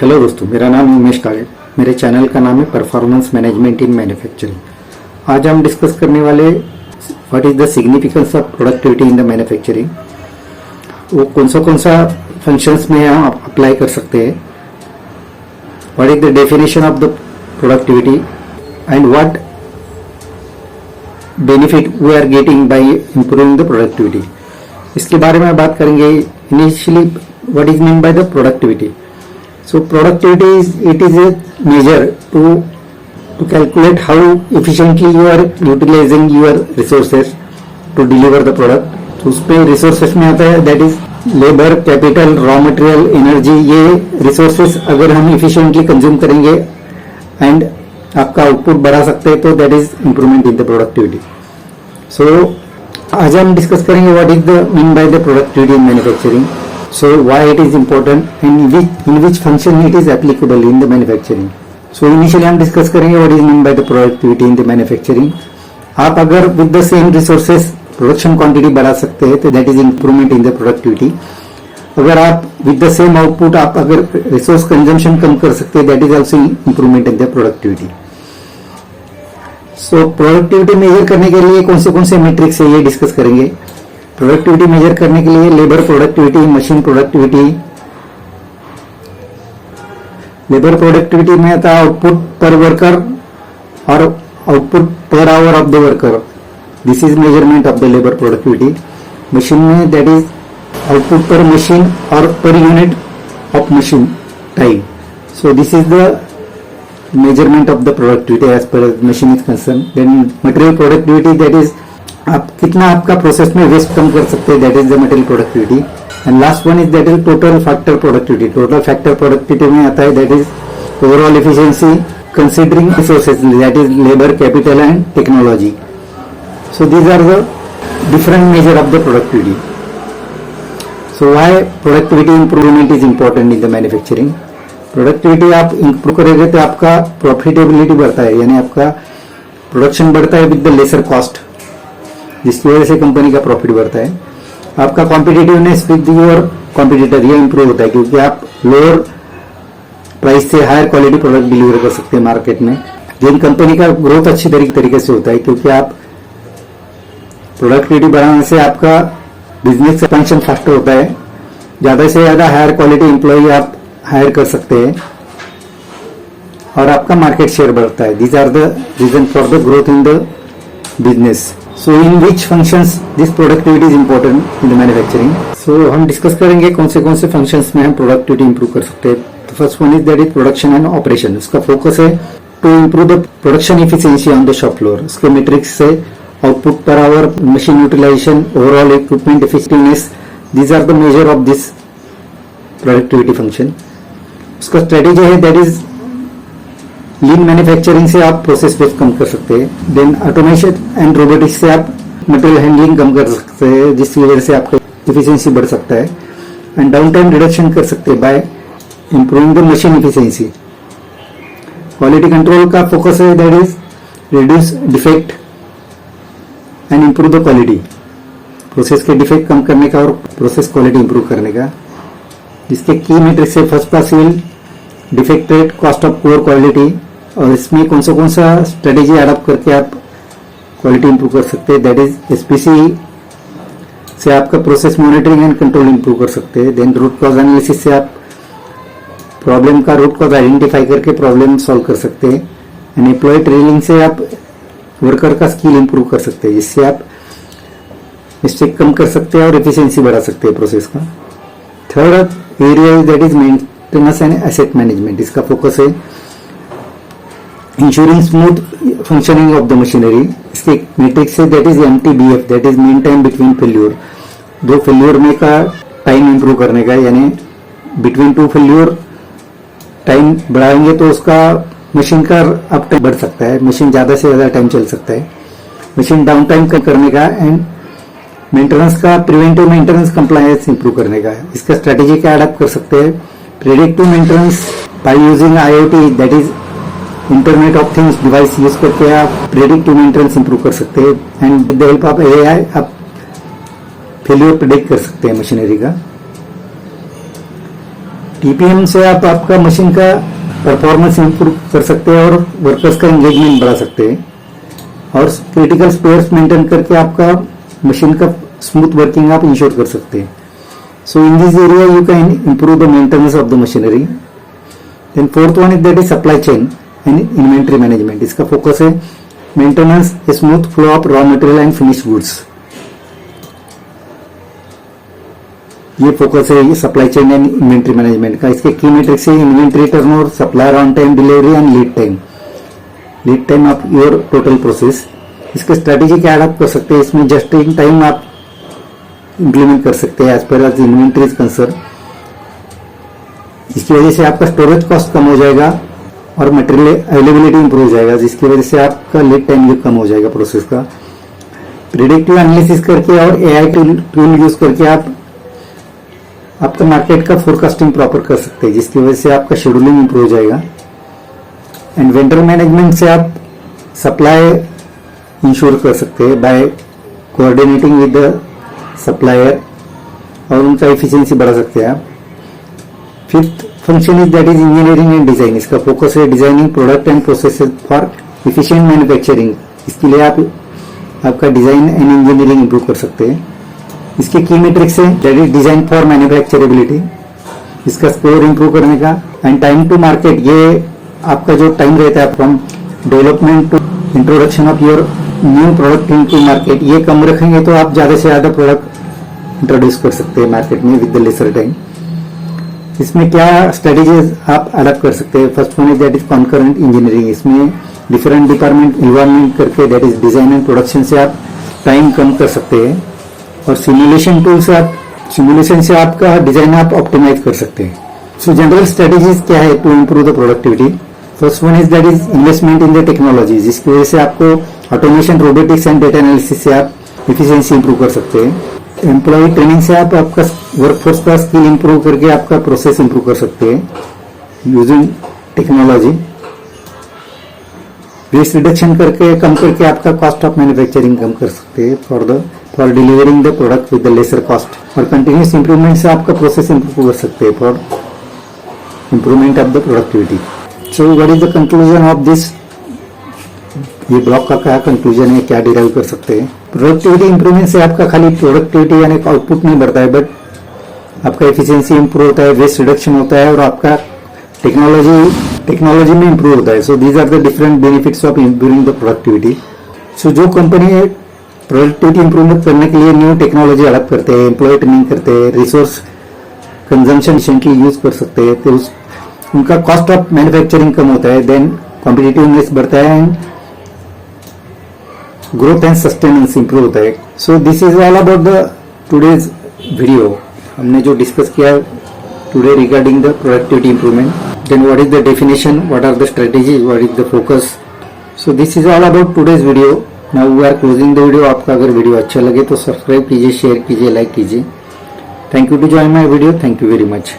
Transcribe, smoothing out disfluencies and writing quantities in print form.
Hello दोस्तों, मेरा नाम है उमेश काले। मेरे चैनल का नाम है परफॉर्मेंस मैनेजमेंट इन मैन्युफैक्चरिंग। आज हम डिस्कस करने वाले what is the significance of productivity in the manufacturing. वो कौन सा फंक्शंस में हम अप्लाई कर सकते हैं, what is the definition of the productivity and what benefit we are getting by improving the productivity. इसके बारे में बात करेंगे। Initially what is mean by the productivity. So productivity is a measure to calculate how efficiently you are utilizing your resources to deliver the product. तो उस पे resources में आता है that is labor, capital, raw material, energy। ये resources अगर हम efficiently consume करेंगे and आपका output बढ़ा सकते हैं तो that is improvement in the productivity. So आज हम discuss करेंगे what is the mean by the productivity in manufacturing. So why it is important and in which function it is applicable in the manufacturing. So initially हम discuss करेंगे what is mean by the productivity in the manufacturing. आप अगर with the same resources production quantity बढ़ा सकते हैं तो that is improvement in the productivity. अगर आप with the same output आप अगर resource consumption कम कर सकते हैं that is also improvement in the productivity. So productivity measure करने के लिए कौन से metrics है ये discuss करेंगे। प्रोडक्टिविटी मेजर करने के लिए labour productivity, machine productivity. Labour productivity में आता है आउटपुट पर वर्कर और output per hour of the worker. This is measurement of the labour productivity. Machine में that is output per machine और per unit of machine time. So this is the measurement of the productivity as per machine is concern. Then material productivity that is आप कितना आपका process में waste कम कर सकते हैं, that is the material productivity. And last one is that is total factor productivity. Total factor productivity में आता है that is overall efficiency considering resources, that is labour, capital and technology. So these are the different measure of the productivity. So why productivity improvement is important in the manufacturing. Productivity आप improve करेंगे तो आपका profitability बढ़ता है, यानी आपका production बढ़ता है विद द लेसर कॉस्ट, जिसकी वजह से कंपनी का प्रॉफिट बढ़ता है। आपका कॉम्पिटिटिवनेस विद योर कॉम्पिटिटर ये इंप्रूव होता है क्योंकि आप लोअर प्राइस से हायर क्वालिटी प्रोडक्ट डिलीवर कर सकते हैं मार्केट में। जिन कंपनी का ग्रोथ अच्छी तरीके से होता है क्योंकि आप प्रोडक्टिविटी बढ़ाने से आपका बिजनेस एक्सपेंशन फास्टर होता है। ज्यादा से ज्यादा हायर क्वालिटी एम्प्लॉय आप हायर कर सकते हैं और आपका मार्केट शेयर बढ़ता है। These are the reason for the growth in the business. So in which functions this productivity is important in the manufacturing? So हम डिस्कस करेंगे कौन से फंक्शंस में हम प्रोडक्टिविटी इंप्रूव कर सकते हैं। तो first one is that is production and operation. इसका फोकस है to improve the production efficiency on the shop floor. इसके मेट्रिक्स से output per hour, machine utilization, overall equipment efficientness, these are the major of this productivity function. उसका strategy है that is lean manufacturing से आप process waste कम कर सकते हैं। Then automation and robotics से आप मटेरियल हैंडलिंग कम कर सकते हैं, जिसकी वजह से आपका एफिशिएंसी बढ़ सकता है। एंड डाउन टाइम रिडक्शन कर सकते हैं by improving the machine efficiency. Quality control का फोकस है that is reduce defect and improve the quality. Process के डिफेक्ट कम करने का और प्रोसेस क्वालिटी इंप्रूव करने का। जिसके की मेट्रिक्स है first class civil, defect rate, cost of poor quality. और इसमें कौन सा स्ट्रेटेजी एडॉप्ट करके आप क्वालिटी इंप्रूव कर सकते हैं, दैट इज एसपीसी से आपका process monitoring and control improve कर सकते हैं। देन रूट कॉज एनालिसिस से आप प्रॉब्लम का रूट कॉज आइडेंटिफाई करके प्रॉब्लम सॉल्व कर सकते हैं। एंड एम्प्लॉय ट्रेनिंग से आप वर्कर का स्किल इंप्रूव कर सकते हैं, जिससे आप मिस्टेक कम कर सकते हैं और एफिशिएंसी बढ़ा सकते हैं प्रोसेस का। Third area that is maintenance and asset management. इसका फोकस है ensuring smooth functioning of the machinery. इसके मैट्रिक्स है that is MTBF, that is mean time between failure. दो फेल्यूर में का टाइम इंप्रूव करने का, यानी बिटवीन टू फेल्यूर टाइम बढ़ाएंगे तो उसका मशीन का अप टाइम बढ़ सकता है, मशीन ज्यादा से ज्यादा टाइम चल सकता है। मशीन डाउन टाइम कम करने का एंड मेंटेनेंस का, प्रिवेंटिव मेंटेनेंस कंप्लायंस इंप्रूव करने का। इसका स्ट्रेटेजी क्या अडॉप्ट कर सकते हैं, predictive maintenance by using IoT, that is internet of things device use करके आप प्रेडिक्टिव मेंटेनेंस इंप्रूव कर सकते हैं। And with the help of AI आप फेल्यूर प्रेडिक्ट कर सकते हैं मशीनरी का। टीपीएम से आप आपका मशीन का परफॉर्मेंस इंप्रूव कर सकते हैं और वर्कर्स का एंगेजमेंट बढ़ा सकते हैं और क्रिटिकल स्पेयर्स मेंटेन करके आपका मशीन का स्मूथ वर्किंग आप इंश्योर कर सकते हैं. So in this area you can improve the maintenance of the machinery. Then fourth one is that is supply chain and inventory management. इसका फोकस है maintenance, smooth flow of raw material and finish goods. ये focus है ये supply chain and inventory management का. इसके की metrics है inventory turnover, supplier on time delivery and lead time. Lead time of your total process. इसके strategy क्या आप कर सकते हैं, इसमें जस्ट इन टाइम आप इंप्लीमेंट कर सकते हैं as per as inventory is concern. इसकी वजह से आपका स्टोरेज कॉस्ट कम हो जाएगा और मटेरियल अवेलेबिलिटी इंप्रूव हो जाएगा, जिसकी वजह से आपका लीड टाइम भी कम हो जाएगा प्रोसेस का. प्रिडिक्टिव एनालिसिस करके और एआई टूल यूज करके आप आपका मार्केट का फोरकास्टिंग प्रॉपर कर सकते हैं, जिसकी वजह से आपका शेड्यूलिंग इंप्रूव हो जाएगा. एंड वेंडर मैनेजमेंट से आप सप्लाई इंश्योर कर सकते हैं by coordinating with the supplier और उनका एफिशिएंसी बढ़ा सकते हैं आप. Fifth function is that is engineering and design. इसका फोकस है designing product and processes for efficient manufacturing. इसके लिए आप आपका डिजाइन एंड इंजीनियरिंग इंप्रूव कर सकते हैं. इसके की मेट्रिक्स है दैट इज डिजाइन फॉर मैन्युफैक्चरेबिलिटी. इसका स्कोर इंप्रूव करने का. एंड टाइम टू मार्केट, ये आपका जो टाइम रहता है from development to introduction of your new product in to market, ये कम रखेंगे तो आप ज्यादा से ज्यादा प्रोडक्ट इंट्रोड्यूस कर सकते हैं मार्केट में विद द लेसर टाइम. इसमें क्या स्ट्रेटेजीज आप अलग कर सकते हैं. First one is that is concurrent engineering. इसमें डिफरेंट डिपार्टमेंट इन्वॉल्वमेंट करके that is design and production से आप टाइम कम कर सकते हैं. और सिमुलेशन टूल से आप सिमुलेशन से आपका डिजाइन आप ऑप्टिमाइज कर सकते हैं. सो जनरल स्ट्रेटेजीज क्या है to improve the productivity. First one is that is investment in the technology, जिसकी वजह से आपको automation, robotics and data analysis से आप एफिशिएंसी इंप्रूव कर सकते हैं. एम्प्लॉय ट्रेनिंग से आप आपका वर्कफोर्स का स्किल इंप्रूव करके आपका प्रोसेस इंप्रूव कर सकते हैं यूजिंग टेक्नोलॉजी. वेस्ट रिडक्शन करके कम करके आपका कॉस्ट ऑफ मैन्युफैक्चरिंग कम कर सकते हैं for delivering the product with the lesser cost. और कंटिन्यूस इंप्रूवमेंट से आपका प्रोसेस इंप्रूव कर सकते हैं for improvement of the productivity. So what is the conclusion of this. ये ब्लॉक का क्या कंक्लूजन है, क्या डिराइव कर सकते हैं. प्रोडक्टिविटी इंप्रूवमेंट से आपका खाली प्रोडक्टिविटी यानी आउटपुट नहीं बढ़ता है, बट आपका एफिशिएंसी इंप्रूव होता है, वेस्ट रिडक्शन होता है और आपका टेक्नोलॉजी में इंप्रूव होता है. So these are the different benefits of improving the productivity. So जो कंपनी प्रोडक्टिविटी इंप्रूवमेंट करने के लिए न्यू टेक्नोलॉजी अलग करते हैं, एम्प्लॉय ट्रेनिंग करते हैं, रिसोर्स कंजम्पशन एफिशिएंटली यूज कर सकते हैं, तो उनका कॉस्ट ऑफ मैन्युफैक्चरिंग कम होता है, देन कॉम्पिटिटिवनेस बढ़ता है and growth and sustenance improve होता है. So this is all about the today's video. हमने जो डिस्कस किया today regarding the productivity improvement. Then what is the definition, what are the strategies, what is the focus. So this is all about today's video. Now we are closing the video. आपका अगर video अच्छा लगे तो subscribe कीजिए, share कीजिए, like कीजिए. Thank you to join my video. Thank you very much.